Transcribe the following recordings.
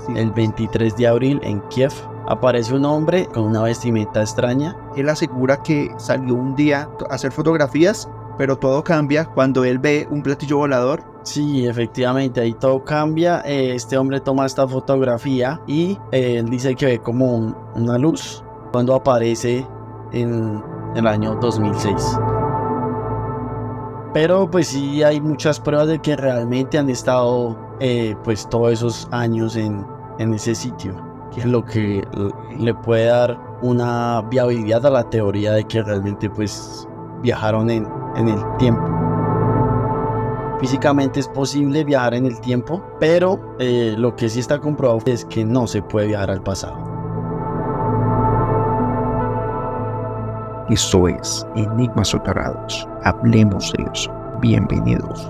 Sí. El 23 de abril en Kiev aparece un hombre con una vestimenta extraña. Él asegura que salió un día a hacer fotografías, pero todo cambia cuando él ve un platillo volador. Sí, efectivamente, ahí todo cambia. Este hombre toma esta fotografía y él dice que ve como una luz cuando aparece en el año 2006. Pero pues sí hay muchas pruebas de que realmente han estado pues todos esos años en ese sitio, que es lo que le puede dar una viabilidad a la teoría de que realmente pues viajaron en el tiempo. Físicamente es posible viajar en el tiempo, pero lo que sí está comprobado es que no se puede viajar al pasado. Esto es Enigmas Soterrados. Hablemos de eso. Bienvenidos.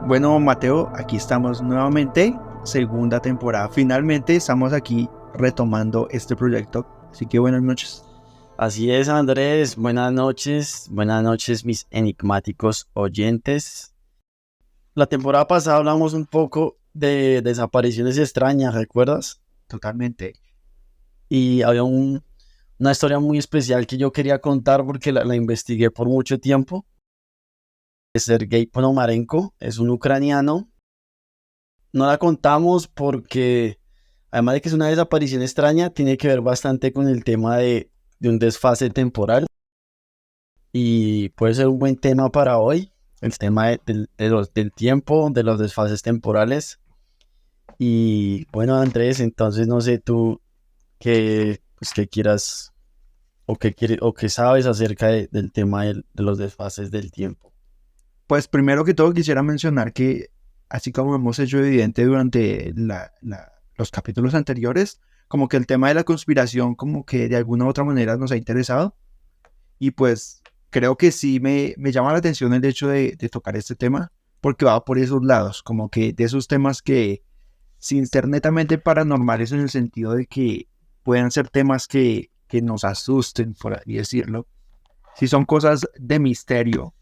Bueno, Mateo, aquí estamos nuevamente, segunda temporada. Finalmente estamos aquí retomando este proyecto. Así que buenas noches. Así es, Andrés. Buenas noches mis enigmáticos oyentes. La temporada pasada hablamos un poco de desapariciones extrañas, ¿recuerdas? Totalmente. Y había una historia muy especial que yo quería contar porque la investigué por mucho tiempo. Sergei Ponomarenko es un ucraniano. No la contamos porque, además de que es una desaparición extraña, tiene que ver bastante con el tema de un desfase temporal. Y puede ser un buen tema para hoy, el tema del tiempo, de los desfases temporales. Y bueno, Andrés, entonces no sé tú qué quieras o qué sabes acerca del tema de los desfases del tiempo. Pues primero que todo quisiera mencionar que, así como hemos hecho evidente durante los capítulos anteriores, como que el tema de la conspiración como que de alguna u otra manera nos ha interesado. Y pues creo que sí me llama la atención el hecho de tocar este tema, porque va por esos lados, como que de esos temas que, sin ser netamente paranormales en el sentido de que puedan ser temas que nos asusten, por así decirlo, si son cosas de misterio,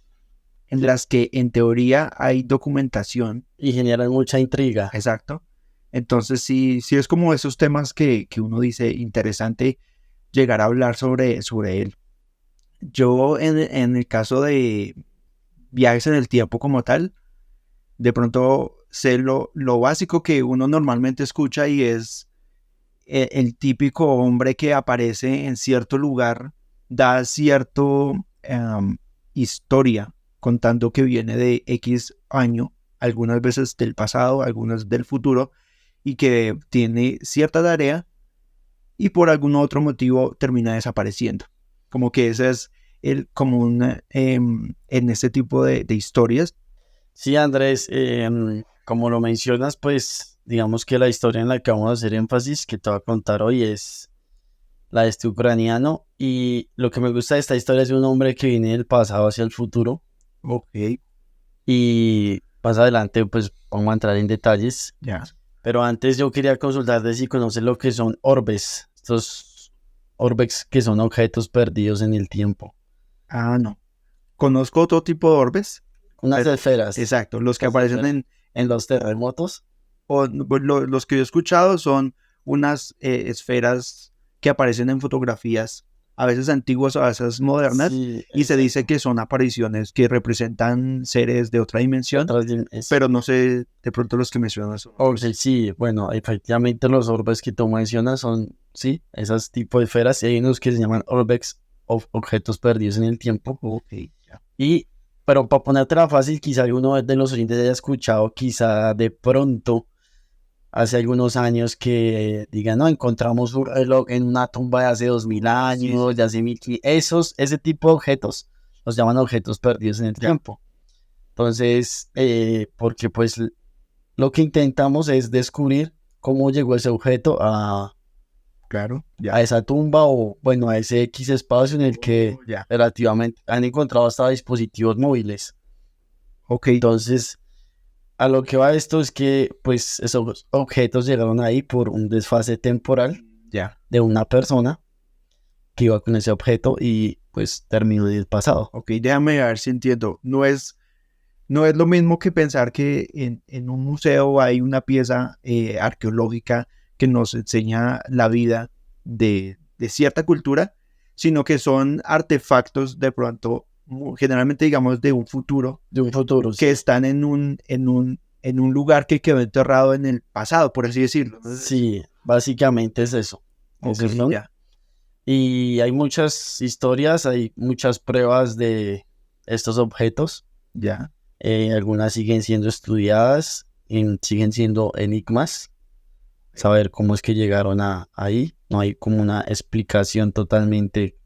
en las que en teoría hay documentación. Y generan mucha intriga. Exacto. Entonces sí es como esos temas que uno dice interesante llegar a hablar sobre él. Yo en el caso de viajes en el tiempo como tal, de pronto sé lo básico que uno normalmente escucha y es el típico hombre que aparece en cierto lugar, da cierto historia contando que viene de X año, algunas veces del pasado, algunas del futuro, y que tiene cierta tarea y por algún otro motivo termina desapareciendo. Como que ese es el común en este tipo de historias. Sí, Andrés, como lo mencionas, pues digamos que la historia en la que vamos a hacer énfasis, que te voy a contar hoy, es la de este ucraniano. Y lo que me gusta de esta historia es de un hombre que viene del pasado hacia el futuro. Ok. Y más adelante, pues vamos a entrar en detalles. Ya. Pero antes yo quería consultarte si conoces lo que son orbes. Estos orbes que son objetos perdidos en el tiempo. Ah, no. Conozco otro tipo de orbes. Unas esferas. Exacto, los que aparecen en los terremotos. O los que yo he escuchado son unas esferas que aparecen en fotografías, a veces antiguas, a veces modernas, Sí, y se dice que son apariciones que representan seres de otra dimensión, pero no sé de pronto los que mencionas. Sí, bueno, efectivamente los orbes que tú mencionas son, sí, esos tipos de esferas, y hay unos que se llaman orbes, objetos perdidos en el tiempo. Okay, ya. Pero para ponértela fácil, quizá alguno de los oyentes haya escuchado, quizá de pronto, hace algunos años que digan, no, encontramos un reloj en una tumba de hace 2000 años, de hace 1500, ese tipo de objetos, los llaman objetos perdidos en el tiempo. Entonces, porque pues lo que intentamos es descubrir cómo llegó ese objeto a esa tumba o, bueno, a ese X espacio en el que relativamente han encontrado hasta dispositivos móviles. Ok. Entonces, a lo que va esto es que, pues, esos objetos llegaron ahí por un desfase temporal de una persona que iba con ese objeto y, pues, terminó en el pasado. Ok, déjame ver si entiendo. No es lo mismo que pensar que en un museo hay una pieza arqueológica que nos enseña la vida de cierta cultura, sino que son artefactos de pronto, generalmente digamos de un futuro, que están en un lugar que quedó enterrado en el pasado, por así decirlo. Sí, básicamente es eso. Okay, ¿no? ya. Y hay muchas historias, hay muchas pruebas de estos objetos. Ya. Algunas siguen siendo estudiadas, siguen siendo enigmas. Saber cómo es que llegaron ahí. No hay como una explicación totalmente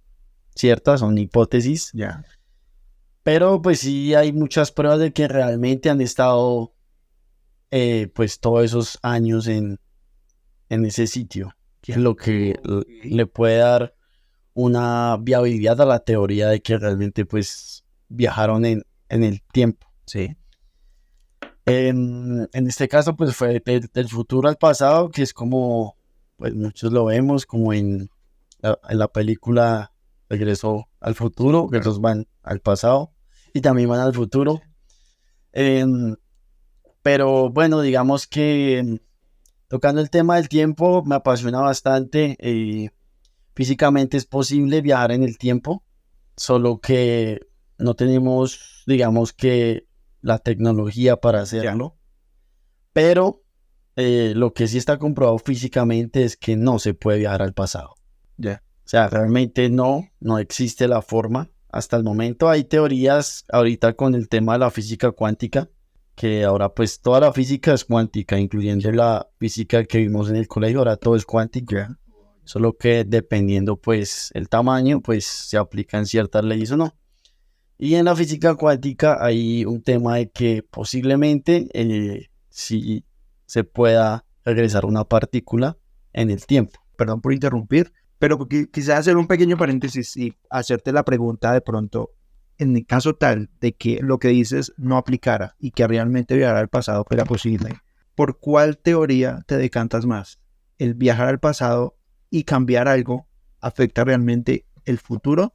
cierta, son hipótesis. Ya. Pero pues sí hay muchas pruebas de que realmente han estado pues todos esos años en ese sitio. Que es lo que le puede dar una viabilidad a la teoría de que realmente pues viajaron en el tiempo. Sí. En este caso pues fue del futuro al pasado, que es como pues muchos lo vemos como en la película Regreso al Futuro, que ellos van al pasado y también van al futuro. Pero bueno, digamos que tocando el tema del tiempo me apasiona bastante. Físicamente es posible viajar en el tiempo, solo que no tenemos, digamos que, la tecnología para hacerlo. Pero lo que sí está comprobado físicamente es que no se puede viajar al pasado. Ya. O sea, realmente no existe la forma. Hasta el momento hay teorías ahorita con el tema de la física cuántica, que ahora pues toda la física es cuántica, incluyendo la física que vimos en el colegio, ahora todo es cuántico. Solo que dependiendo pues el tamaño, pues se aplican ciertas leyes o no. Y en la física cuántica hay un tema de que posiblemente si se pueda regresar una partícula en el tiempo. Perdón por interrumpir, pero quizás hacer un pequeño paréntesis y hacerte la pregunta de pronto, en el caso tal de que lo que dices no aplicara y que realmente viajar al pasado fuera posible, ¿por cuál teoría te decantas más? ¿El viajar al pasado y cambiar algo afecta realmente el futuro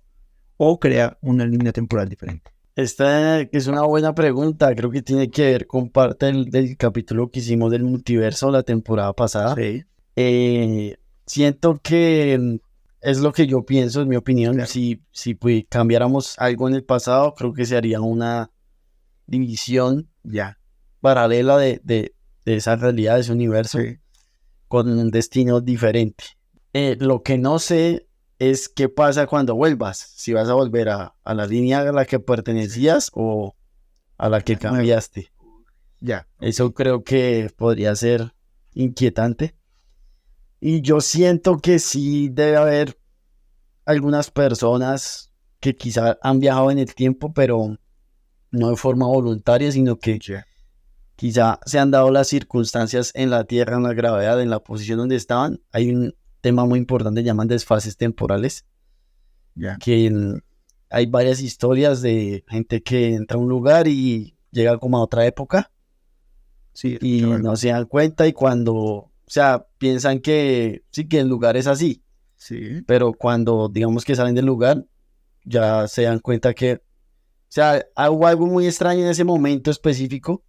o crea una línea temporal diferente? Esta es una buena pregunta, creo que tiene que ver con parte del capítulo que hicimos del multiverso la temporada pasada. Sí. Siento que es lo que yo pienso, en mi opinión. Claro. Si pues, cambiáramos algo en el pasado, creo que se haría una división Ya. paralela de esa realidad, de ese universo, Sí. con un destino diferente. Lo que no sé es qué pasa cuando vuelvas, si vas a volver a la línea a la que pertenecías o a la que cambiaste. Ya. Eso creo que podría ser inquietante. Y yo siento que sí debe haber algunas personas que quizá han viajado en el tiempo, pero no de forma voluntaria, sino que quizá se han dado las circunstancias en la Tierra, en la gravedad, en la posición donde estaban. Hay un tema muy importante, llaman desfases temporales, Ya. que hay varias historias de gente que entra a un lugar y llega como a otra época. Sí, Y no se dan cuenta y cuando, piensan que sí, que el lugar es así, sí. pero cuando digamos que salen del lugar, ya se dan cuenta que, hubo algo muy extraño en ese momento específico.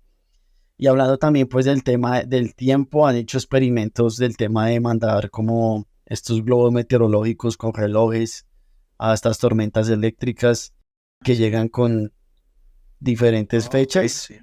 Y hablando también pues del tema del tiempo, han hecho experimentos del tema de mandar como estos globos meteorológicos con relojes a estas tormentas eléctricas que llegan con diferentes fechas. Sí.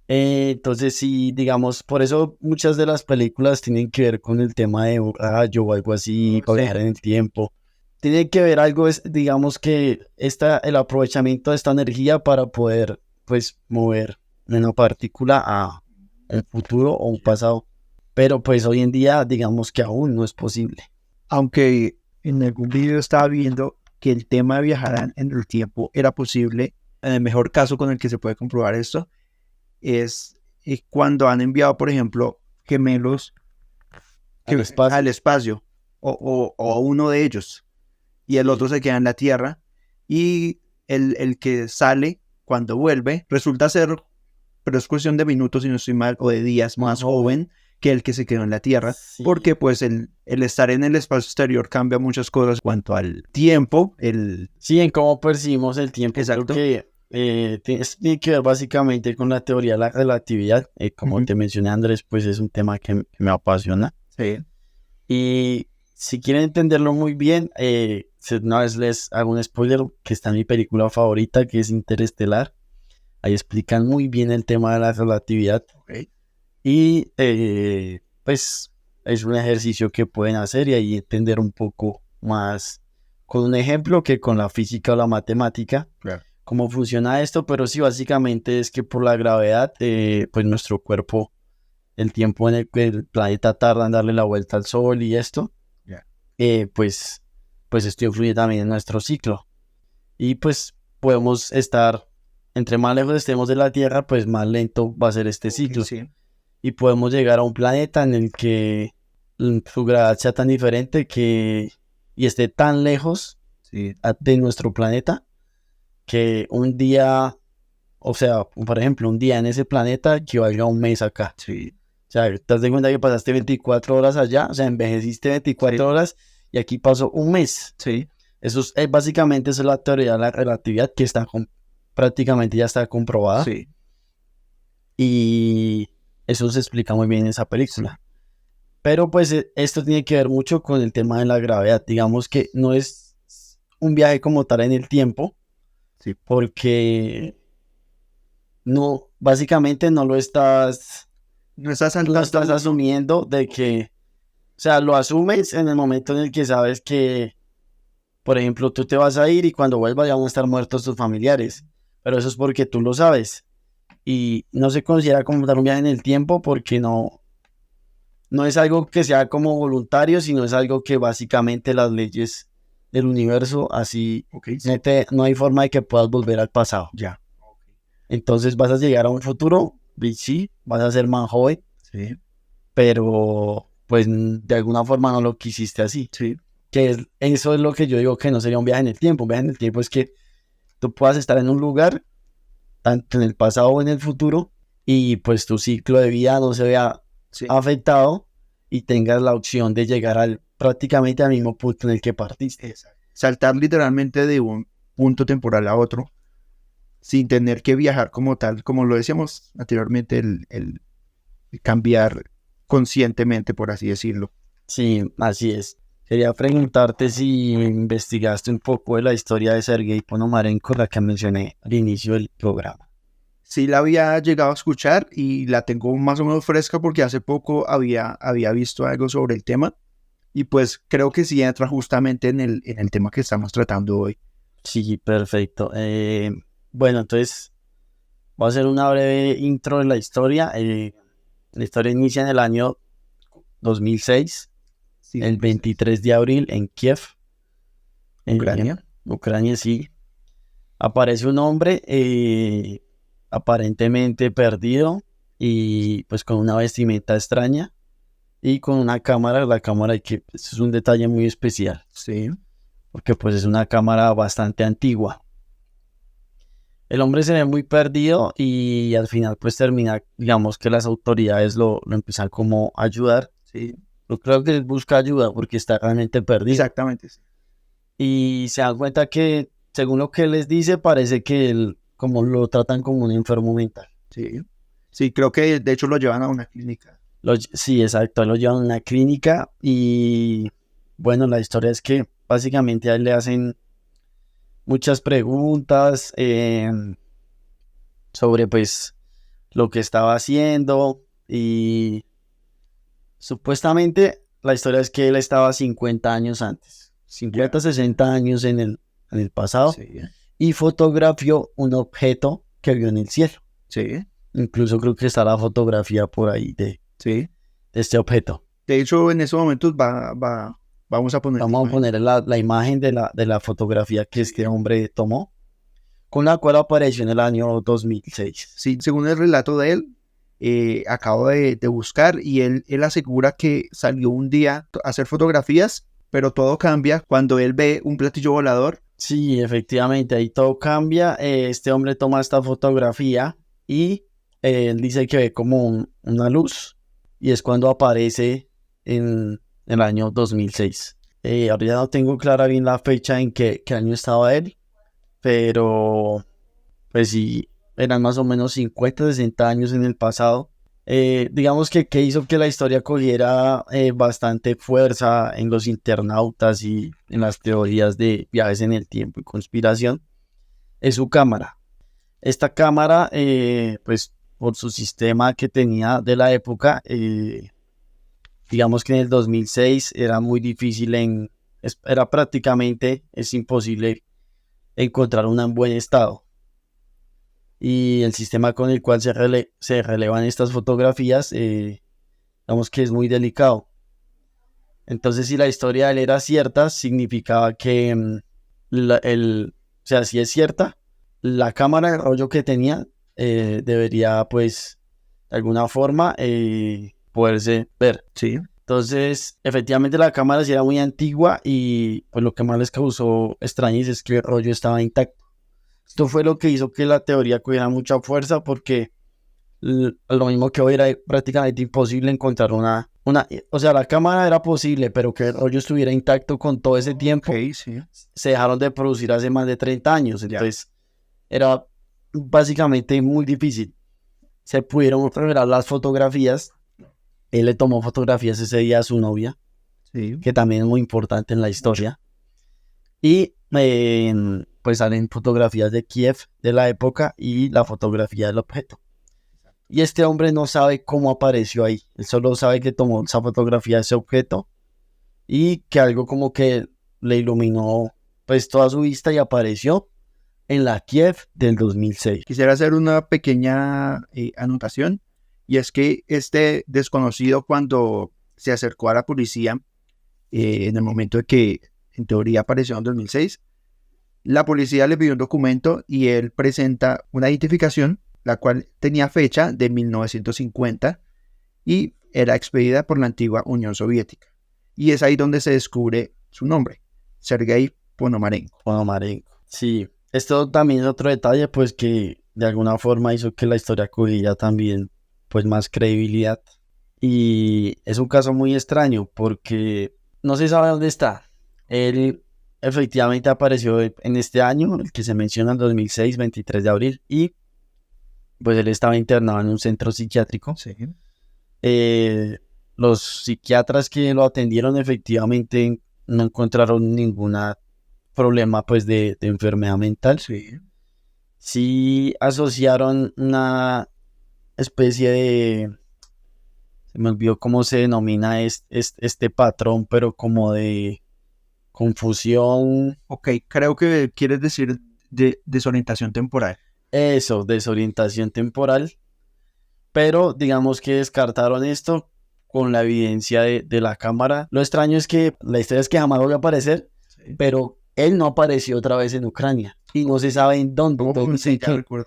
Entonces sí, digamos, por eso muchas de las películas tienen que ver con el tema de un rayo o algo así, para viajar en el tiempo. Tiene que ver algo, digamos que el aprovechamiento de esta energía para poder, pues, mover una partícula a un futuro o un pasado. Pero pues hoy en día, digamos que aún no es posible. Aunque en algún video estaba viendo que el tema de viajar en el tiempo era posible, en el mejor caso con el que se puede comprobar esto, es cuando han enviado, por ejemplo, gemelos al espacio o uno de ellos y el otro se queda en la Tierra y el que sale cuando vuelve resulta ser, pero es cuestión de minutos si no estoy mal, o de días más joven que el que se quedó en la Tierra, Sí. porque pues el estar en el espacio exterior cambia muchas cosas cuanto al tiempo, Sí, en cómo percibimos el tiempo. Exacto. Creo que tiene que ver básicamente con la teoría de la relatividad. Como te mencioné, Andrés, pues es un tema que me apasiona. Sí. Y si quieren entenderlo muy bien, una vez les hago un spoiler que está en mi película favorita, que es Interestelar. Ahí explican muy bien el tema de la relatividad. Ok. Y pues es un ejercicio que pueden hacer y ahí entender un poco más con un ejemplo que con la física o la matemática. Claro. Cómo funciona esto, pero sí, básicamente es que por la gravedad, pues nuestro cuerpo, el tiempo en el que el planeta tarda en darle la vuelta al Sol y esto, Ya. pues esto influye también en nuestro ciclo. Y pues podemos estar, entre más lejos estemos de la Tierra, pues más lento va a ser este ciclo. Sí. Y podemos llegar a un planeta en el que su gravedad sea tan diferente y esté tan lejos Sí. de nuestro planeta que un día, o sea, por ejemplo, un día en ese planeta equivalga a un mes acá. Sí. O sea, te das cuenta que pasaste 24 horas allá, o sea, envejeciste 24 horas y aquí pasó un mes. Sí. Eso es básicamente eso es la teoría de la relatividad que prácticamente ya está comprobada. Sí. Y eso se explica muy bien en esa película. Pero pues esto tiene que ver mucho con el tema de la gravedad. Digamos que no es un viaje como tal en el tiempo, Sí. porque no, básicamente no estás asumiendo de que, o sea, lo asumes en el momento en el que sabes que, por ejemplo, tú te vas a ir y cuando vuelvas ya van a estar muertos tus familiares, pero eso es porque tú lo sabes y no se considera como dar un viaje en el tiempo porque no es algo que sea como voluntario, sino es algo que básicamente las leyes del universo así, Okay. no hay forma de que puedas volver al pasado. Ya. Entonces vas a llegar a un futuro, y sí, vas a ser más joven, Sí. pero pues de alguna forma no lo quisiste así. Sí. Eso es lo que yo digo que no sería un viaje en el tiempo. Un viaje en el tiempo es que tú puedas estar en un lugar, tanto en el pasado o en el futuro, y pues tu ciclo de vida no se vea afectado y tengas la opción de llegar prácticamente al mismo punto en el que partiste. Exacto. Saltar literalmente de un punto temporal a otro sin tener que viajar como tal, como lo decíamos anteriormente, el cambiar conscientemente, por así decirlo. Sí, así es. Quería preguntarte si investigaste un poco de la historia de Sergei Ponomarenko, la que mencioné al inicio del programa. Sí la había llegado a escuchar y la tengo más o menos fresca porque hace poco había visto algo sobre el tema y pues creo que sí entra justamente en el tema que estamos tratando hoy. Sí, perfecto. Bueno, entonces voy a hacer una breve intro de la historia. La historia inicia en el año 2006, Sí, el 23 de abril en Kiev, Ucrania. Ucrania, sí. Aparece un hombre aparentemente perdido y pues con una vestimenta extraña y con una cámara, la cámara que pues, es un detalle muy especial. Sí. Porque pues es una cámara bastante antigua. El hombre se ve muy perdido y al final pues termina, digamos que las autoridades lo empiezan como a ayudar. Sí. Yo creo que él busca ayuda porque está realmente perdido. Exactamente. Sí. Y se dan cuenta que, según lo que les dice, parece que él, como lo tratan como un enfermo mental. Sí. Sí, creo que de hecho lo llevan a una clínica. Sí, exacto, lo llevan a una clínica y bueno, la historia es que básicamente a él le hacen muchas preguntas sobre pues lo que estaba haciendo y supuestamente la historia es que él estaba 50 años antes, 50, 60 años en el pasado Sí. y fotografió un objeto que vio en el cielo. Sí. Incluso creo que está la fotografía por ahí de este objeto. De hecho, en esos momentos vamos a poner la imagen de la fotografía que este hombre tomó, con la cual apareció en el año 2006. Sí, según el relato de él, acabo de buscar y él asegura que salió un día a hacer fotografías, pero todo cambia cuando él ve un platillo volador. Sí, efectivamente, ahí todo cambia. Este hombre toma esta fotografía y él dice que ve como una luz y es cuando aparece en el año 2006. Ahora no tengo clara bien la fecha en qué año estaba él, pero pues sí, eran más o menos 50, 60 años en el pasado. Digamos que hizo que la historia cogiera bastante fuerza en los internautas y en las teorías de viajes en el tiempo y conspiración, es su cámara. Esta cámara, pues por su sistema que tenía de la época, digamos que en el 2006 era muy difícil, era prácticamente, es imposible encontrar una en buen estado. Y el sistema con el cual se relevan estas fotografías, digamos que es muy delicado. Entonces, si la historia de él era cierta, significaba que, o sea, si es cierta, la cámara de rollo que tenía debería, pues, de alguna forma, poderse ver. Sí. Entonces, efectivamente la cámara sí era muy antigua y pues lo que más les causó extrañeza es que el rollo estaba intacto. Esto fue lo que hizo que la teoría cogiera mucha fuerza porque lo mismo que hoy era prácticamente imposible encontrar o sea, la cámara era posible, pero que el rollo estuviera intacto con todo ese tiempo, Ok, sí. se dejaron de producir hace más de 30 años, entonces era básicamente muy difícil. Se pudieron revelar las fotografías, él le tomó fotografías ese día a su novia, Sí. que también es muy importante en la historia, y pues salen fotografías de Kiev de la época y la fotografía del objeto. Y este hombre no sabe cómo apareció ahí. Él solo sabe que tomó esa fotografía de ese objeto y que algo como que le iluminó pues toda su vista y apareció en la Kiev del 2006. Quisiera hacer una pequeña anotación, y es que este desconocido, cuando se acercó a la policía en el momento de que en teoría apareció en 2006, la policía le pidió un documento y él presenta una identificación, la cual tenía fecha de 1950 y era expedida por la antigua Unión Soviética. Y es ahí donde se descubre su nombre, Sergei Ponomarenko. Ponomarenko. Sí, esto también es otro detalle, pues que de alguna forma hizo que la historia cogiera también pues más credibilidad. Y es un caso muy extraño porque no se sabe dónde está. Él efectivamente apareció en este año, el que se menciona en 2006, 23 de abril, y pues él estaba internado en un centro psiquiátrico. Sí. Los psiquiatras que lo atendieron efectivamente no encontraron ningún problema pues de enfermedad mental. Sí. Sí asociaron una especie de, se me olvidó cómo se denomina este patrón, pero como de confusión. Ok, creo que quieres decir de desorientación temporal. Eso, desorientación temporal. Pero digamos que descartaron esto con la evidencia de la cámara. Lo extraño es que la historia es que jamás volvió a aparecer, Sí. pero él no apareció otra vez en Ucrania y no se sabe en dónde. Entonces, Sí, ya recuerdo.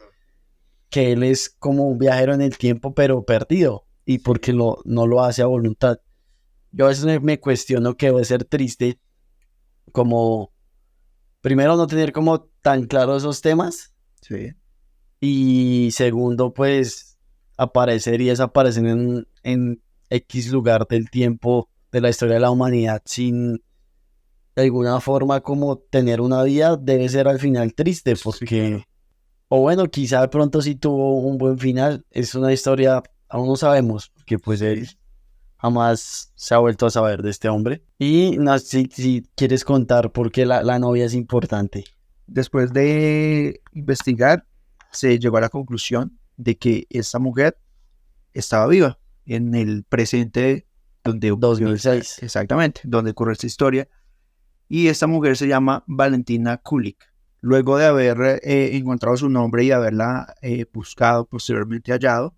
que él es como un viajero en el tiempo, pero perdido, y porque no lo hace a voluntad. Yo a veces me cuestiono que debe ser triste, como primero no tener como tan claro esos temas, Sí. y segundo pues aparecer y desaparecer en X lugar del tiempo de la historia de la humanidad sin de alguna forma como tener una vida debe ser al final triste, porque claro. o bueno, quizá de pronto sí tuvo un buen final. Es una historia, aún no sabemos, porque pues él jamás se ha vuelto a saber de este hombre. Y no sé si quieres contar por qué la novia es importante. Después de investigar, se llegó a la conclusión de que esta mujer estaba viva en el presente donde ocurrió 2006. exactamente, donde ocurrió esta historia. Y esta mujer se llama Valentina Kulik. Luego de haber encontrado su nombre y haberla buscado, posteriormente hallado,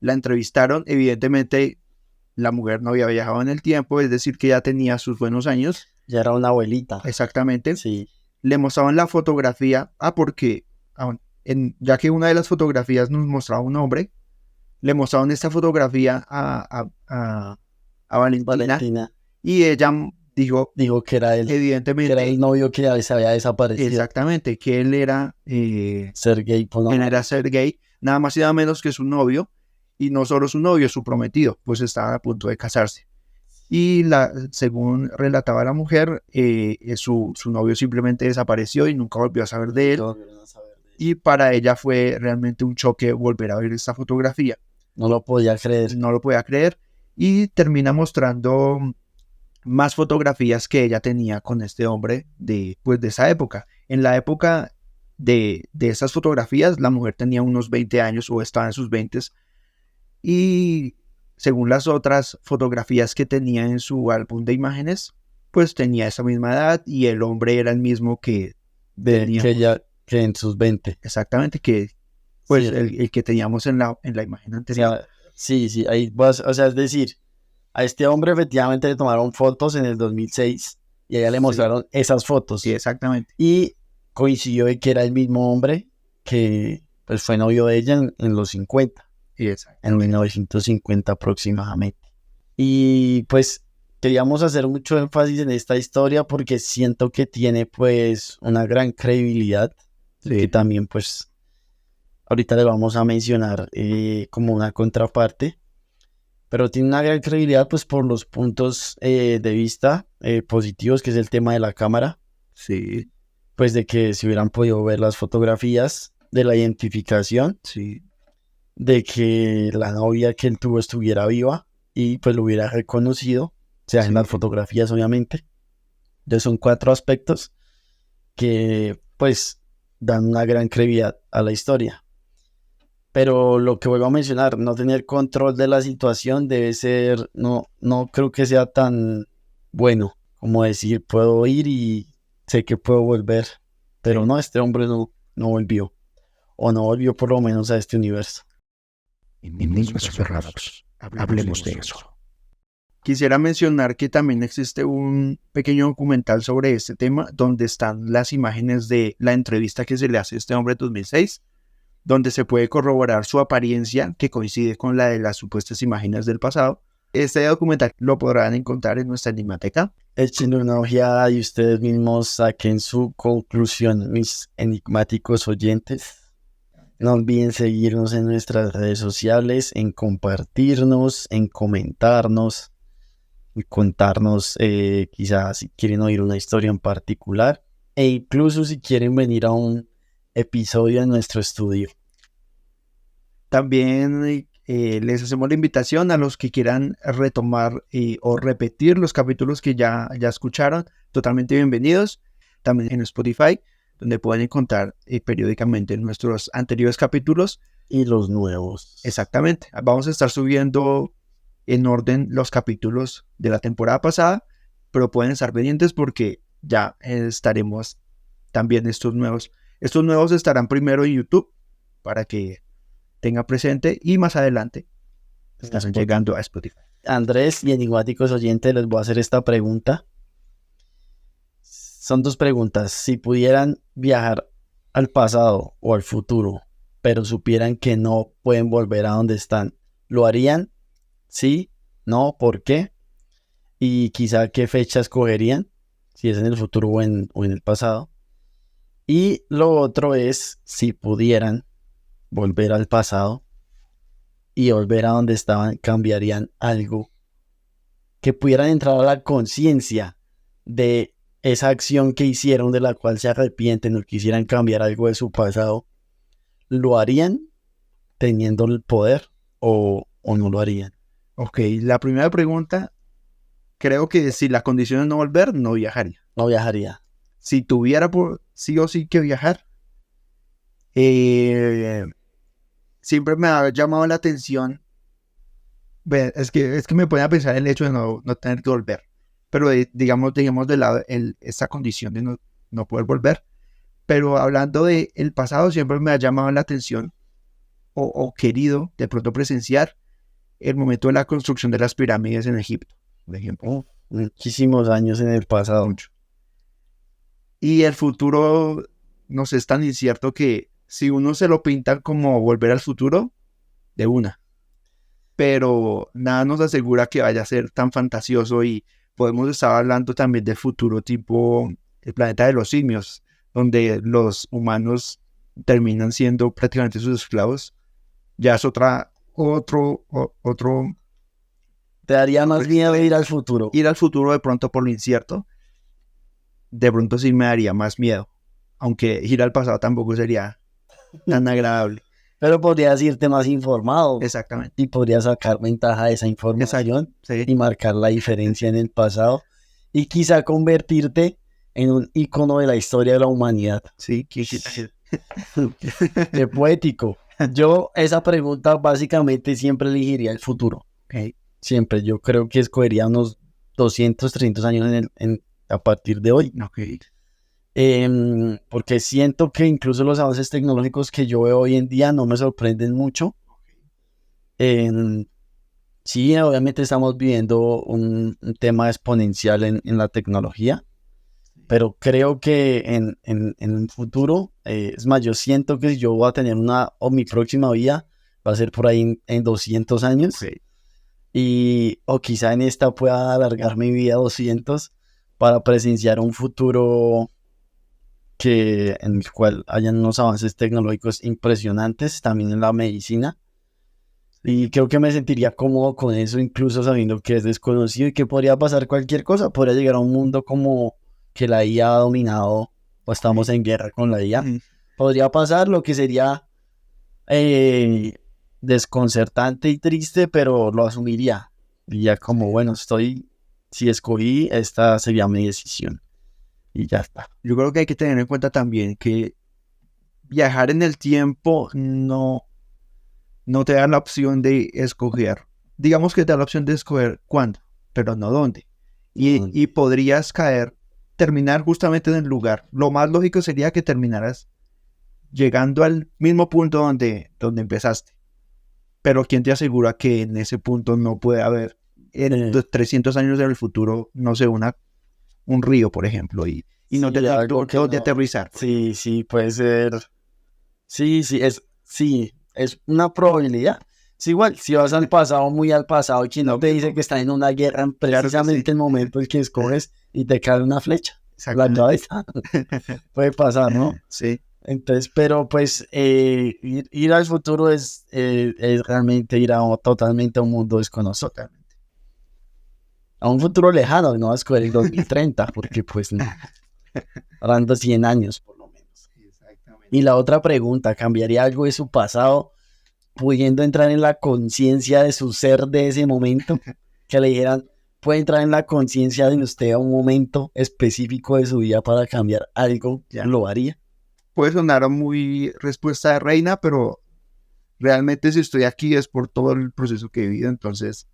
la entrevistaron. Evidentemente, la mujer no había viajado en el tiempo, es decir, que ya tenía sus buenos años. Ya era una abuelita. Exactamente. Sí. Le mostraban la fotografía. Porque ya que una de las fotografías nos mostraba un hombre, le mostraron esta fotografía a Valentina. Y ella dijo que era él. Evidentemente. Que era el novio que se había desaparecido. Exactamente, que él era Sergei Ponomarenko. Él era Sergei, nada más y nada menos que su novio, y no solo su novio, su prometido, pues estaba a punto de casarse. Y según relataba la mujer, su novio simplemente desapareció y nunca volvió a saber de él. Y para ella fue realmente un choque volver a ver esta fotografía. No lo podía creer. No lo podía creer. Y termina mostrando más fotografías que ella tenía con este hombre de esa época. En la época de esas fotografías, la mujer tenía unos 20 años o estaba en sus 20, y según las otras fotografías que tenía en su álbum de imágenes, pues tenía esa misma edad y el hombre era el mismo que teníamos. Que en sus 20. Exactamente, que pues Sí. el que teníamos en la imagen anterior. Sí, ahí vas, o sea, es decir, a este hombre efectivamente le tomaron fotos en el 2006 y a ella le mostraron esas fotos. Sí, exactamente. Y coincidió de que era el mismo hombre que pues fue novio de ella en los 50, Sí, en 1950 aproximadamente. Y pues queríamos hacer mucho énfasis en esta historia porque siento que tiene pues una gran credibilidad, que también pues ahorita le vamos a mencionar como una contraparte, pero tiene una gran credibilidad pues por los puntos de vista positivos, que es el tema de la cámara, Sí, pues de que se hubieran podido ver las fotografías, de la identificación, sí. de que la novia que él tuvo estuviera viva y pues lo hubiera reconocido, o sea, en las fotografías obviamente. Entonces son 4 aspectos que pues dan una gran credibilidad a la historia. Pero lo que vuelvo a mencionar, no tener control de la situación debe ser, no creo que sea tan bueno como decir, puedo ir y sé que puedo volver, pero no, este hombre no volvió, o no volvió por lo menos a este universo. Enigmas soterrados. Hablemos de eso. Quisiera mencionar que también existe un pequeño documental sobre este tema, donde están las imágenes de la entrevista que se le hace a este hombre en 2006, donde se puede corroborar su apariencia, que coincide con la de las supuestas imágenes del pasado. Este documental lo podrán encontrar en nuestra Enigmateca. Échenle una ojeada y ustedes mismos saquen su conclusión, mis enigmáticos oyentes. No olviden seguirnos en nuestras redes sociales, en compartirnos, en comentarnos, y contarnos quizás si quieren oír una historia en particular, e incluso si quieren venir a un episodio en nuestro estudio. También les hacemos la invitación a los que quieran retomar o repetir los capítulos que ya escucharon, totalmente bienvenidos. También en Spotify, donde pueden encontrar periódicamente nuestros anteriores capítulos. Y los nuevos. Exactamente. Vamos a estar subiendo en orden los capítulos de la temporada pasada, pero pueden estar pendientes porque ya estaremos también estos nuevos. Estos nuevos estarán primero en YouTube para que tenga presente y más adelante estarán llegando a Spotify. Andrés y enigmáticos oyentes, les voy a hacer esta pregunta. Son 2 preguntas. Si pudieran viajar al pasado o al futuro, pero supieran que no pueden volver a donde están, ¿lo harían? ¿Sí? ¿No? ¿Por qué? Y quizá qué fecha escogerían, si es en el futuro o en el pasado. Y lo otro es, si pudieran volver al pasado y volver a donde estaban, ¿cambiarían algo? Que pudieran entrar a la conciencia de esa acción que hicieron, de la cual se arrepienten o quisieran cambiar algo de su pasado, ¿lo harían teniendo el poder o no lo harían? Ok, la primera pregunta, creo que si la condición es no volver, no viajaría. No viajaría. Si tuviera por sí o sí que viajar, siempre me ha llamado la atención. Es que me pone a pensar el hecho de no tener que volver. Pero digamos de lado esa condición de no poder volver. Pero hablando del pasado, siempre me ha llamado la atención o querido de pronto presenciar el momento de la construcción de las pirámides en Egipto, por ejemplo. Muchísimos años en el pasado. Mucho. Y el futuro nos es tan incierto que si uno se lo pinta como volver al futuro, de una. Pero nada nos asegura que vaya a ser tan fantasioso, y podemos estar hablando también del futuro tipo el planeta de los simios, donde los humanos terminan siendo prácticamente sus esclavos. Ya es otro. ¿Te daría más miedo ir al futuro? Ir al futuro de pronto por lo incierto, de pronto sí me daría más miedo. Aunque ir al pasado tampoco sería tan agradable. Pero podrías irte más informado Exactamente. y podrías sacar ventaja de esa información Sí. y marcar la diferencia en el pasado y quizá convertirte en un ícono de la historia de la humanidad. Sí. Qué poético. Yo esa pregunta básicamente siempre elegiría el futuro. Ok. Siempre. Yo creo que escogería unos 200, 300 años a partir de hoy. Ok. Porque siento que incluso los avances tecnológicos que yo veo hoy en día no me sorprenden mucho. Sí, obviamente estamos viviendo un tema exponencial en la tecnología, pero creo que en un futuro, es más, yo siento que yo voy a tener o mi próxima vida va a ser por ahí en 200 años, Ok. o quizá en esta pueda alargar mi vida a 200 para presenciar un futuro en el cual hayan unos avances tecnológicos impresionantes, también en la medicina. Y creo que me sentiría cómodo con eso, incluso sabiendo que es desconocido y que podría pasar cualquier cosa. Podría llegar a un mundo como que la IA ha dominado o estamos en guerra con la IA. Podría pasar lo que sería desconcertante y triste, pero lo asumiría. Diría como, bueno, si escogí, esta sería mi decisión. Y ya está. Yo creo que hay que tener en cuenta también que viajar en el tiempo no te da la opción de escoger. Digamos que te da la opción de escoger cuándo, pero no dónde. Y podrías terminar justamente en el lugar. Lo más lógico sería que terminaras llegando al mismo punto donde empezaste. Pero ¿quién te asegura que en ese punto no puede haber, en 300 años del futuro, no sé, un río, por ejemplo, y no te da dónde aterrizar? Sí, puede ser. Sí, es una probabilidad. Es igual, si vas al pasado, muy al pasado, quien no te dice que está en una guerra en precisamente el momento en que escoges y te cae una flecha. La cabeza. Puede pasar, ¿no? Sí. Entonces, pero pues ir al futuro es realmente ir totalmente a un mundo desconocido. Totalmente. A un futuro lejano, no a escoger el 2030, porque pues no. Hablando 100 años, por lo menos. Exactamente. Y la otra pregunta, ¿cambiaría algo de su pasado pudiendo entrar en la conciencia de su ser de ese momento? Que le dijeran, puede entrar en la conciencia de usted a un momento específico de su vida para cambiar algo, ¿ya lo haría? Puede sonar muy respuesta de reina, pero realmente si estoy aquí es por todo el proceso que he vivido, entonces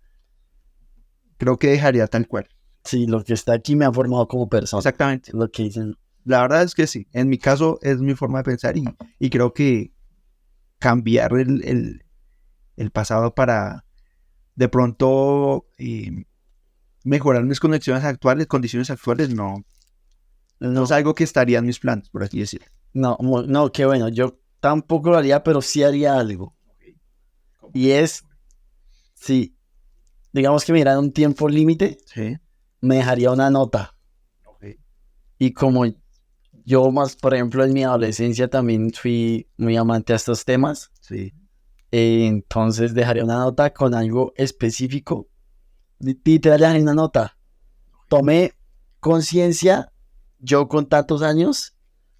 creo que dejaría tal cual. Sí, lo que está aquí me ha formado como persona. Exactamente. Lo que dicen. La verdad es que sí, en mi caso es mi forma de pensar y creo que cambiar el pasado para de pronto mejorar mis condiciones actuales, no es algo que estaría en mis planes, por así decirlo. No, qué bueno, yo tampoco lo haría, pero sí haría algo. Y es, sí, digamos que me dieran un tiempo límite, Sí. me dejaría una nota. Okay. Y como yo más, por ejemplo, en mi adolescencia también fui muy amante a estos temas, Sí. Entonces dejaría una nota con algo específico. Literal, dejaría una nota. Tomé conciencia, yo con tantos años,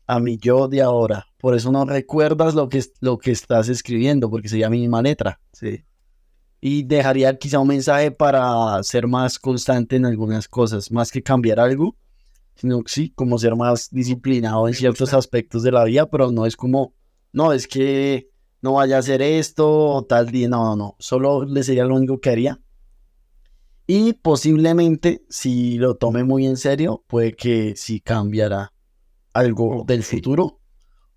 a mi yo de ahora. Por eso no recuerdas lo que estás escribiendo, porque sería mi misma letra. Sí. Y dejaría quizá un mensaje para ser más constante en algunas cosas, más que cambiar algo, sino sí, como ser más disciplinado en ciertos aspectos de la vida, pero no es como, no, es que no vaya a hacer esto o tal día, no, solo le sería lo único que haría. Y posiblemente, si lo tome muy en serio, puede que sí cambiará algo del futuro,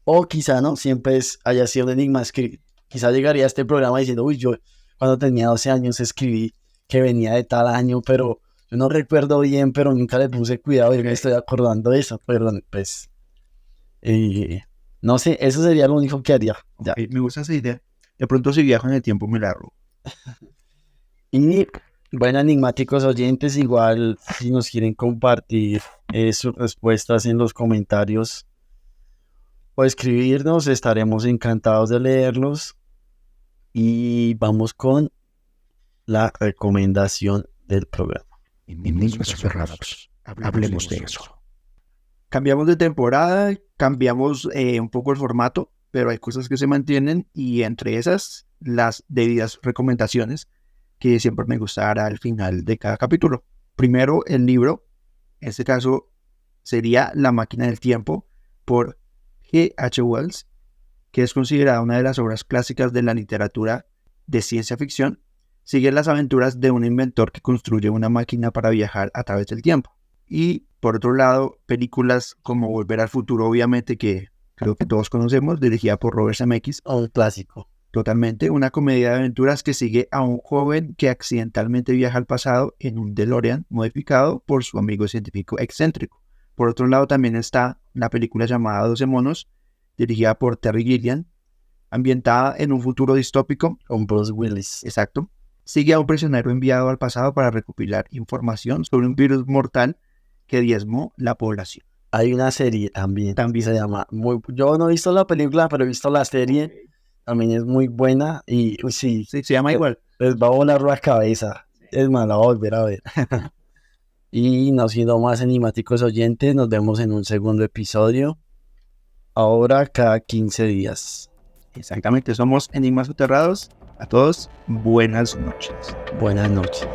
o quizá no, siempre haya sido un enigma. Es que quizá llegaría a este programa diciendo, uy, yo cuando tenía 12 años escribí que venía de tal año, pero yo no recuerdo bien, pero nunca le puse cuidado y me estoy acordando de eso. Perdón, pues, no sé, eso sería lo único que haría. Ya. Okay, me gusta esa idea. De pronto si viajo en el tiempo me la robo. Y bueno, enigmáticos oyentes, igual si nos quieren compartir sus respuestas en los comentarios o escribirnos, estaremos encantados de leerlos. Y vamos con la recomendación del programa. Enigmas cerrados. Hablemos de eso. Cambiamos de temporada, cambiamos un poco el formato. pero hay cosas que se mantienen y entre esas las debidas recomendaciones que siempre me gusta dar al final de cada capítulo. Primero, el libro, en este caso sería La máquina del tiempo por G.H. Wells, que es considerada una de las obras clásicas de la literatura de ciencia ficción. Sigue las aventuras de un inventor que construye una máquina para viajar a través del tiempo. Y por otro lado, películas como Volver al Futuro, obviamente, que creo que todos conocemos, dirigida por Robert Zemeckis. Un clásico. Totalmente, una comedia de aventuras que sigue a un joven que accidentalmente viaja al pasado en un DeLorean modificado por su amigo científico excéntrico. Por otro lado, también está la película llamada 12 monos, dirigida por Terry Gilliam, ambientada en un futuro distópico. Con Bruce Willis. Exacto. Sigue a un prisionero enviado al pasado para recopilar información sobre un virus mortal que diezmó la población. Hay una serie también se llama yo no he visto la película, pero he visto la serie. También es muy buena y sí, se llama igual. Les va a volar la cabeza. Es más, la voy a volver a ver. Y no siendo más enigmáticos oyentes, nos vemos en un segundo episodio. Ahora cada 15 días. Exactamente, somos Enigmas Soterrados. A todos, buenas noches. Buenas noches.